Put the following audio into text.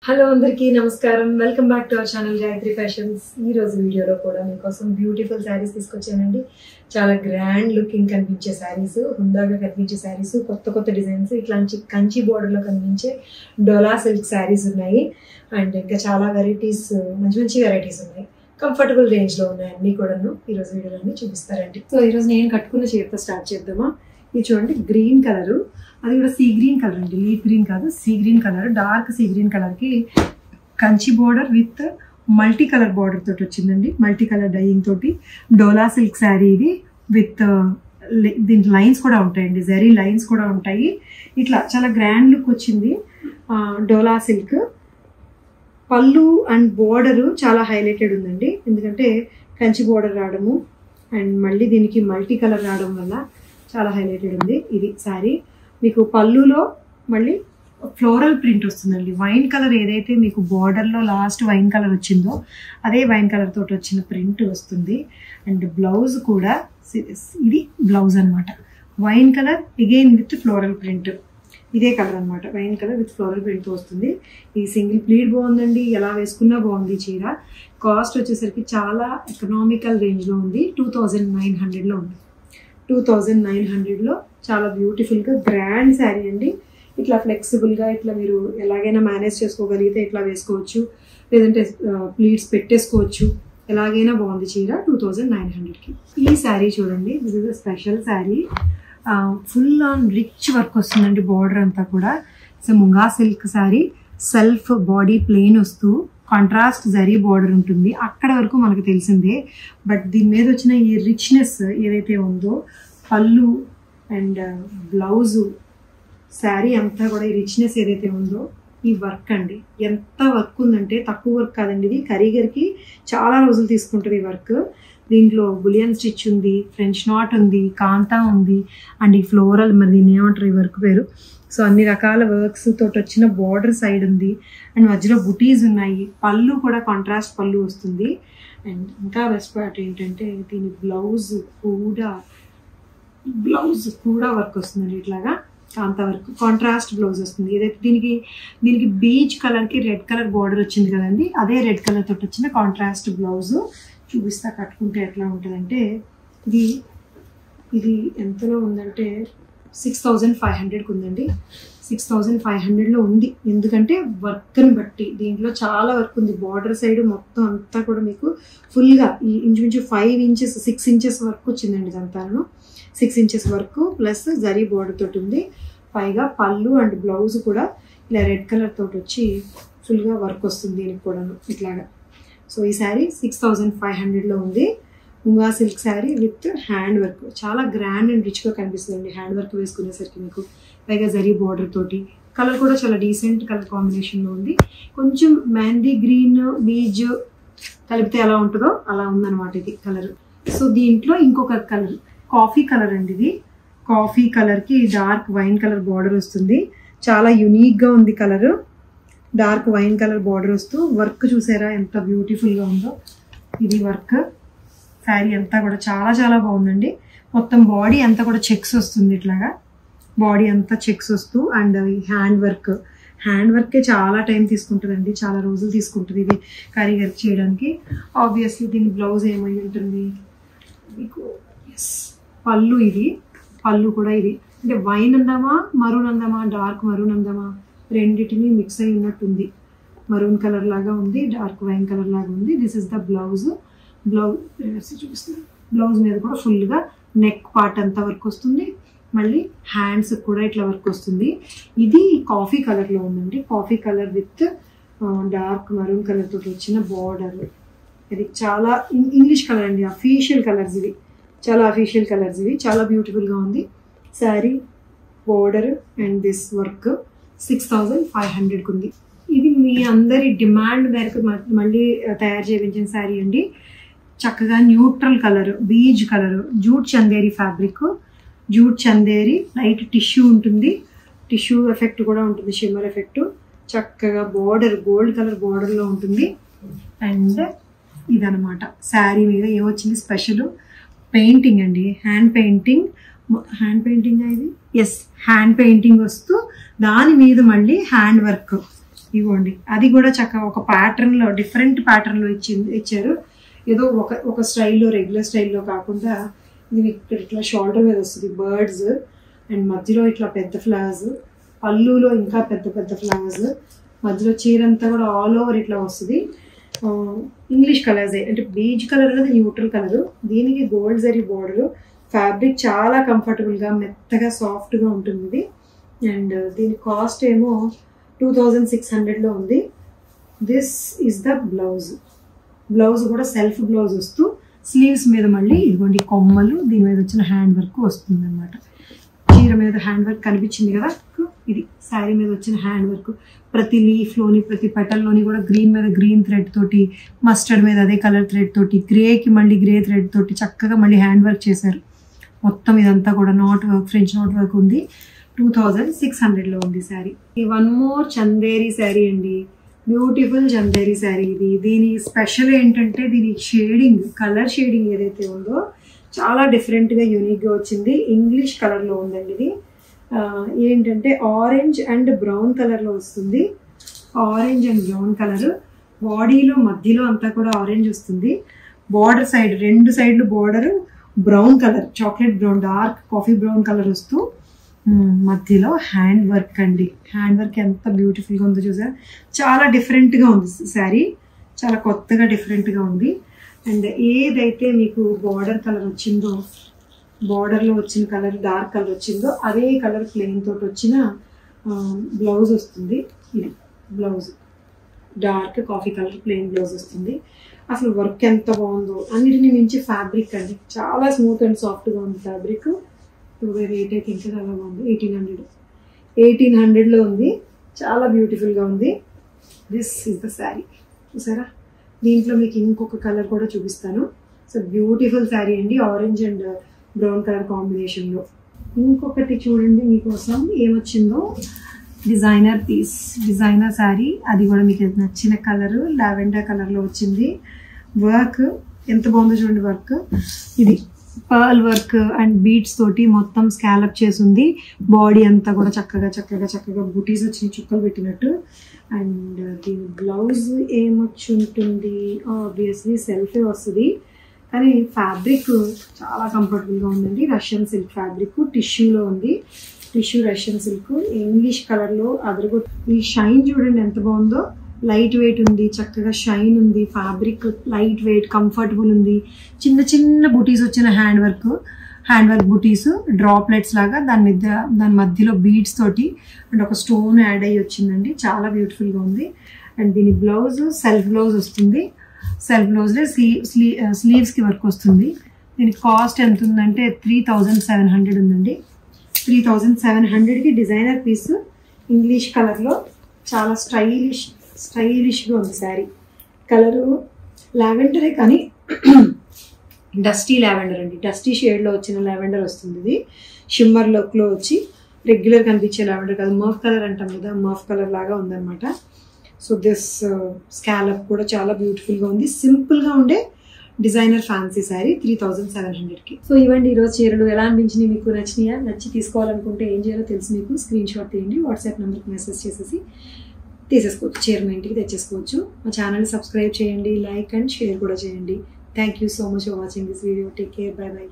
Hello అందరికీ నమస్కారం. Welcome back to our channel Gayatri fashions. ఈ రోజు వీడియోలో కూడా మీకోసం బ్యూటిఫుల్ శారీస్ తీసుకొచ్చానండి. చాలా గ్రాండ్ లుకింగ్ కనిపించే శారీస్, హుందాగా కనిపించే శారీస్, కొత్త కొత్త డిజైన్స్, ఇట్లాంటి కంచి బోర్డర్లో కనిపించే డోలా సిల్క్ శారీస్ ఉన్నాయి. అండ్ ఇంకా చాలా వెరైటీస్, మంచి మంచి వెరైటీస్ ఉన్నాయి. కంఫర్టబుల్ రేంజ్లో ఉన్నాయి అన్నీ కూడాను. ఈరోజు వీడియోలన్నీ చూపిస్తారండి. సో ఈరోజు నేను కట్టుకున్న చీరతో స్టార్ట్ చేద్దామా. ఇది చూడండి, గ్రీన్ కలరు, అది కూడా సీ గ్రీన్ కలర్ అండి, లీఫ్ గ్రీన్ కాదు, sea green colour, dark sea green కలర్కి Kanchi border with multi colour border తోటి వచ్చిందండి. మల్టీ కలర్ డైయింగ్ తోటి డోలా సిల్క్ శారీ ఇది. విత్ దీంట్లో లైన్స్ కూడా ఉంటాయండి, జరీ లైన్స్ కూడా ఉంటాయి. ఇట్లా చాలా గ్రాండ్ లుక్ వచ్చింది డోలా సిల్క్. పళ్ళు అండ్ బోర్డరు చాలా హైలైటెడ్ ఉందండి, ఎందుకంటే కంచి బోర్డర్ రావడము అండ్ మళ్ళీ దీనికి మల్టీ కలర్ రావడం వల్ల చాలా హైలైటెడ్ ఉంది. ఇది శారీ మీకు పళ్ళులో మళ్ళీ ఫ్లోరల్ ప్రింట్ వస్తుందండి. వైన్ కలర్ ఏదైతే మీకు బార్డర్లో లాస్ట్ వైన్ కలర్ వచ్చిందో అదే వైన్ కలర్ తోటి వచ్చిన ప్రింట్ వస్తుంది. అండ్ బ్లౌజ్ కూడా ఇది బ్లౌజ్ అనమాట, wine colour again with floral print. ఇదే కలర్ అనమాట, wine colour with floral print వస్తుంది. ఈ సింగిల్ ప్లీట్ బాగుందండి, ఎలా వేసుకున్నా బాగుంది చీర. కాస్ట్ వచ్చేసరికి చాలా ఎకనామికల్ రేంజ్లో ఉంది, 2900లో ఉంది. 2900లో చాలా బ్యూటిఫుల్గా గ్రాండ్ శారీ అండి. ఇట్లా ఫ్లెక్సిబుల్గా ఇట్లా మీరు ఎలాగైనా మేనేజ్ చేసుకోగలిగితే ఇట్లా వేసుకోవచ్చు, లేదంటే ప్లీట్స్ పెట్టేసుకోవచ్చు. ఎలాగైనా బాగుంది చీర 2900కి. ఈ శారీ చూడండి, this is a special sari. Full on rich work వస్తుందండి బార్డర్ అంతా కూడా. So munga silk sari, self body plain వస్తూ కాంట్రాస్ట్ జరీ బార్డర్ ఉంటుంది. అక్కడ వరకు మనకు తెలిసిందే, బట్ దీని మీద వచ్చిన ఈ రిచ్నెస్ ఏదైతే ఉందో, పళ్ళు అండ్ బ్లౌజు, శారీ అంతా కూడా ఈ రిచ్నెస్ ఏదైతే ఉందో, ఈ వర్క్ అండి. ఎంత వర్క్ ఉందంటే తక్కువ వర్క్ కాదండి, ఇది కరీగర్కి చాలా రోజులు తీసుకుంటుంది ఈ వర్క్. దీంట్లో బులియన్ స్టిచ్ ఉంది, ఫ్రెంచ్ నాట్ ఉంది, కాంతా ఉంది, అండ్ ఈ ఫ్లోరల్, మరి దీన్ని ఏమంటారు ఈ వర్క్ పేరు. సో అన్ని రకాల వర్క్స్ తోటి వచ్చిన బార్డర్ సైడ్ ఉంది, అండ్ మధ్యలో బుటీస్ ఉన్నాయి. పళ్ళు కూడా కాంట్రాస్ట్ పళ్ళు వస్తుంది. అండ్ ఇంకా బెస్ట్ పార్ట్ ఏంటంటే దీని బ్లౌజ్ కూడా వర్క్ వస్తుందండి, ఇట్లాగా కాంతా వర్క్, కాంట్రాస్ట్ బ్లౌజ్ వస్తుంది. ఏదైతే దీనికి బీచ్ కలర్కి రెడ్ కలర్ బార్డర్ వచ్చింది కదండి, అదే రెడ్ కలర్ తోటి వచ్చిన కాంట్రాస్ట్ బ్లౌజ్. చూపిస్తా కట్టుకుంటే ఎట్లా ఉంటుందంటే, ఇది ఎంతలో ఉందంటే 6500కి ఉందండి. 6500లో ఉంది, ఎందుకంటే వర్క్ని బట్టి. దీంట్లో చాలా వర్క్ ఉంది, బార్డర్ సైడ్ మొత్తం అంతా కూడా మీకు ఫుల్గా ఈ ఇంచుమించు 5 ఇంచెస్ 6 ఇంచెస్ వర్క్ వచ్చిందండి. ఇదంతాను 6 inches work plus zari border తోటి ఉంది. పైగా పళ్ళు అండ్ బ్లౌజ్ కూడా ఇలా రెడ్ కలర్ తోటి వచ్చి ఫుల్గా వర్క్ వస్తుంది దీనికి కూడాను ఇట్లాగా. సో ఈ శారీ 6500లో ఉంది. Munga silk sari with hand work, చాలా గ్రాండ్ అండ్ రిచ్గా కనిపిస్తుందండి హ్యాండ్ వర్క్ వేసుకునేసరికి మీకు. పైగా జరీ బార్డర్ తోటి, కలర్ కూడా చాలా డీసెంట్ కలర్ కాంబినేషన్లో ఉంది. కొంచెం మెందీ గ్రీన్ బీజ్ కలిపితే ఎలా ఉంటుందో అలా ఉందన్నమాట ఇది కలర్. సో దీంట్లో ఇంకొక కలర్ కాఫీ కలర్ అండి, ఇది కాఫీ కలర్కి డార్క్ వైన్ కలర్ బార్డర్ వస్తుంది. చాలా యునీక్గా ఉంది colour, dark wine colour border వస్తూ వర్క్ చూసారా ఎంత బ్యూటిఫుల్గా ఉందో. ఇది వర్క్, శారీ అంతా కూడా చాలా చాలా బాగుందండి. మొత్తం బాడీ అంతా కూడా చెక్స్ వస్తుంది, ఇట్లాగా బాడీ అంతా చెక్స్ వస్తూ. అండ్ హ్యాండ్ వర్కే చాలా టైం తీసుకుంటుందండి, చాలా రోజులు తీసుకుంటుంది ఇది కారీగర్ చేయడానికి. ఆబ్వియస్లీ దీని బ్లౌజ్ ఏమై ఉంటుంది మీకు. పళ్ళు, ఇది పళ్ళు కూడా ఇది అంటే వైన్ అందామా మరూన్ అందామా, డార్క్ మరూన్ అందామా, రెండింటిని మిక్స్ అయి ఉన్నట్టుంది. మరూన్ కలర్ లాగా ఉంది, డార్క్ వైన్ కలర్ లాగా ఉంది. This is the blouse. చూపిస్తుంది, బ్లౌజ్ మీద కూడా ఫుల్గా నెక్ పార్ట్ అంతా వర్క్ వస్తుంది. మళ్ళీ హ్యాండ్స్ కూడా ఇట్లా వర్క్ వస్తుంది. ఇది కాఫీ కలర్లో ఉందండి, coffee colour with dark maroon colour తోటి వచ్చిన బార్డర్. ఇది చాలా ఇంగ్లీష్ కలర్ అండి, అఫీషియల్ కలర్స్ ఇవి, చాలా అఫీషియల్ కలర్స్ ఇవి. చాలా బ్యూటిఫుల్గా ఉంది sari, border and this work. 6500కి ఉంది. ఇది మీ అందరి డిమాండ్ మేరకు మళ్ళీ తయారు చేయించిన శారీ అండి. చక్కగా neutral colour, beige colour, jute Chanderi fabric, jute Chanderi, light tissue ఉంటుంది, టిష్యూ ఎఫెక్ట్ కూడా ఉంటుంది, షిమ్మర్ ఎఫెక్ట్. చక్కగా బార్డర్ గోల్డ్ కలర్ బార్డర్లో ఉంటుంది. అండ్ ఇదనమాట శారీ మీద ఏమొచ్చింది స్పెషల్ పెయింటింగ్ అండి, హ్యాండ్ పెయింటింగ్ ఇది, ఎస్ హ్యాండ్ పెయింటింగ్ వస్తూ దాని మీద మళ్ళీ హ్యాండ్ వర్క్ ఇవ్వండి, అది కూడా చక్కగా ఒక ప్యాటర్న్లో, డిఫరెంట్ ప్యాటర్న్లో ఇచ్చారు. ఏదో ఒక స్టైల్లో, రెగ్యులర్ స్టైల్లో కాకుండా ఇది ఇక్కడ ఇట్లా షోల్డర్ మీద వస్తుంది బర్డ్స్, అండ్ మధ్యలో ఇట్లా పెద్ద ఫ్లవర్స్, పళ్ళులో ఇంకా పెద్ద పెద్ద ఫ్లవర్స్, మధ్యలో చీర అంతా కూడా ఆల్ ఓవర్ ఇట్లా వస్తుంది. ఇంగ్లీష్ కలర్స్ అంటే బీజ్ కలర్ అనేది న్యూట్రల్ కలర్, దీనికి గోల్డ్ జరీ బోర్డర్. ఫ్యాబ్రిక్ చాలా కంఫర్టబుల్గా, మెత్తగా, సాఫ్ట్గా ఉంటుంది. అండ్ దీని కాస్ట్ ఏమో 2600లో ఉంది. This is the blouse. Blouse కూడా సెల్ఫ్ బ్లౌజ్ వస్తూ స్లీవ్స్ మీద మళ్ళీ ఇదిగోండి కొమ్మలు, దీని మీద వచ్చిన హ్యాండ్ వర్క్ వస్తుంది అనమాట. చీర మీద హ్యాండ్ వర్క్ కనిపించింది కదా, ఇది శారీ మీద వచ్చిన హ్యాండ్ వర్క్. ప్రతి లీఫ్లోని, ప్రతి పెటల్లోని కూడా గ్రీన్ మీద గ్రీన్ థ్రెడ్ తోటి, మస్టర్డ్ మీద అదే కలర్ థ్రెడ్ తోటి, గ్రేకి మళ్ళీ గ్రే థ్రెడ్ తోటి చక్కగా మళ్ళీ హ్యాండ్ వర్క్ చేశారు. మొత్తం ఇదంతా కూడా not work, French knot work ఉంది. 2600లో ఉంది శారీ. ఈ వన్ మోర్ చందేరి శారీ అండి, బ్యూటిఫుల్ చందేరి శారీ ఇది. దీని స్పెషల్ ఏంటంటే దీని షేడింగ్, కలర్ షేడింగ్ ఏదైతే ఉందో చాలా డిఫరెంట్గా, యూనిక్గా వచ్చింది. ఇంగ్లీష్ కలర్లో ఉందండి ఇది. ఏంటంటే ఆరెంజ్ అండ్ బ్రౌన్ కలర్లో వస్తుంది. ఆరెంజ్ అండ్ బ్రౌన్ కలర్, బాడీలో మధ్యలో అంతా కూడా ఆరెంజ్ వస్తుంది. బార్డర్ సైడ్, రెండు సైడ్లు border brown colour, chocolate brown, dark coffee brown colour వస్తూ మధ్యలో హ్యాండ్ వర్క్ అండి. హ్యాండ్ వర్క్ ఎంత బ్యూటిఫుల్గా ఉందో చూసారా, చాలా డిఫరెంట్గా ఉంది శారీ, చాలా కొత్తగా డిఫరెంట్గా ఉంది. అండ్ ఏదైతే మీకు బార్డర్ కలర్ వచ్చిందో, బార్డర్లో వచ్చిన కలర్ డార్క్ కలర్ వచ్చిందో అదే కలర్ ప్లెయిన్ తోటి వచ్చిన బ్లౌజ్ వస్తుంది. ఇది blouse, dark coffee colour plain blouse వస్తుంది. అసలు వర్క్ ఎంత బాగుందో, అన్నిటిని మించి ఫ్యాబ్రిక్ అండి చాలా స్మూత్ అండ్ సాఫ్ట్గా ఉంది ఫ్యాబ్రిక్. రేట్ అయితే ఇంకా చాలా బాగుంది. 1800లో ఉంది, చాలా బ్యూటిఫుల్గా ఉంది. This is the sari. చూసారా, దీంట్లో మీకు ఇంకొక కలర్ కూడా చూపిస్తాను. సో బ్యూటిఫుల్ శారీ అండి, ఆరెంజ్ అండ్ బ్రౌన్ కలర్ కాంబినేషన్లో. ఇంకొకటి చూడండి మీకోసం ఏమొచ్చిందో, డిజైనర్ పీస్, డిజైనర్ శారీ. అది కూడా మీకు నచ్చిన కలర్, లావెండర్ కలర్లో వచ్చింది. వర్క్ ఎంత బాగుందో చూడండి, వర్క్ ఇది పర్ల్ వర్క్ అండ్ బీడ్స్ తోటి మొత్తం స్కాలప్ చేసింది. బాడీ అంతా కూడా చక్కగా చక్కగా చక్కగా బుటీస్ వచ్చిన చుక్కలు పెట్టినట్టు. అండ్ దీని బ్లౌజ్ ఏమొచ్చి ఉంటుంది, ఆబ్వియస్లీ సెల్ఫే వస్తుంది, కానీ ఫ్యాబ్రిక్ చాలా కంఫర్టబుల్గా ఉందండి. రష్యన్ సిల్క్ ఫ్యాబ్రిక్, టిష్యూలో ఉంది. టిష్యూ రష్యన్ సిల్క్, ఇంగ్లీష్ కలర్లో అదరగొ. ఈ షైన్ చూడండి ఎంత బాగుందో, లైట్ వెయిట్ ఉంది, చక్కగా షైన్ ఉంది. ఫ్యాబ్రిక్ లైట్ వెయిట్, కంఫర్టబుల్ ఉంది. చిన్న చిన్న బుటీస్ వచ్చిన హ్యాండ్ వర్క్ బుటీస్, డ్రాప్లెట్స్ లాగా దాని మధ్యలో బీడ్స్ తోటి అండ్ ఒక స్టోన్ యాడ్ అయ్యి వచ్చిందండి. చాలా బ్యూటిఫుల్గా ఉంది. అండ్ దీని బ్లౌజ్ సెల్ఫ్ బ్లౌజ్ వస్తుంది. సెల్ఫ్ బ్లౌజ్లో స్లీవ్స్కి వర్క్ వస్తుంది. దీని కాస్ట్ ఎంత ఉందంటే 3700 ఉందండి. 3700కి డిజైనర్ పీస్, ఇంగ్లీష్ కలర్లో చాలా స్టైలిష్గా ఉంది శారీ. కలరు లావెండరే కానీ డస్టీ లావెండర్ అండి, డస్టీ షేడ్లో వచ్చిన లావెండర్ వస్తుంది. ఇది షిమ్మర్ లుక్లో వచ్చి రెగ్యులర్ కనిపించే లావెండర్ కాదు, మర్ఫ్ కలర్ అంటాం కదా, మర్ఫ్ కలర్ లాగా ఉందన్నమాట. సో దిస్ స్కాలప్ కూడా చాలా బ్యూటిఫుల్గా ఉంది. సింపుల్గా ఉండే డిజైనర్ ఫ్యాన్సీ శారీ 3700కి. సో ఇవ్వండి ఈరోజు చీరలు. ఎలా అనిపించినాయి మీకు, నచ్చినాయా? నచ్చి తీసుకోవాలనుకుంటే ఏం చేయాలో తెలుసు మీకు. స్క్రీన్ షాట్ తీయండి, వాట్సాప్ నెంబర్కి మెసేజ్ చేసేసి తీసేసుకోవచ్చు, చీర మా ఇంటికి తెచ్చేసుకోవచ్చు. మా ఛానల్ని సబ్స్క్రైబ్ చేయండి, లైక్ అండ్ షేర్ కూడా చేయండి. Thank you so much for watching this video. Take care, by by.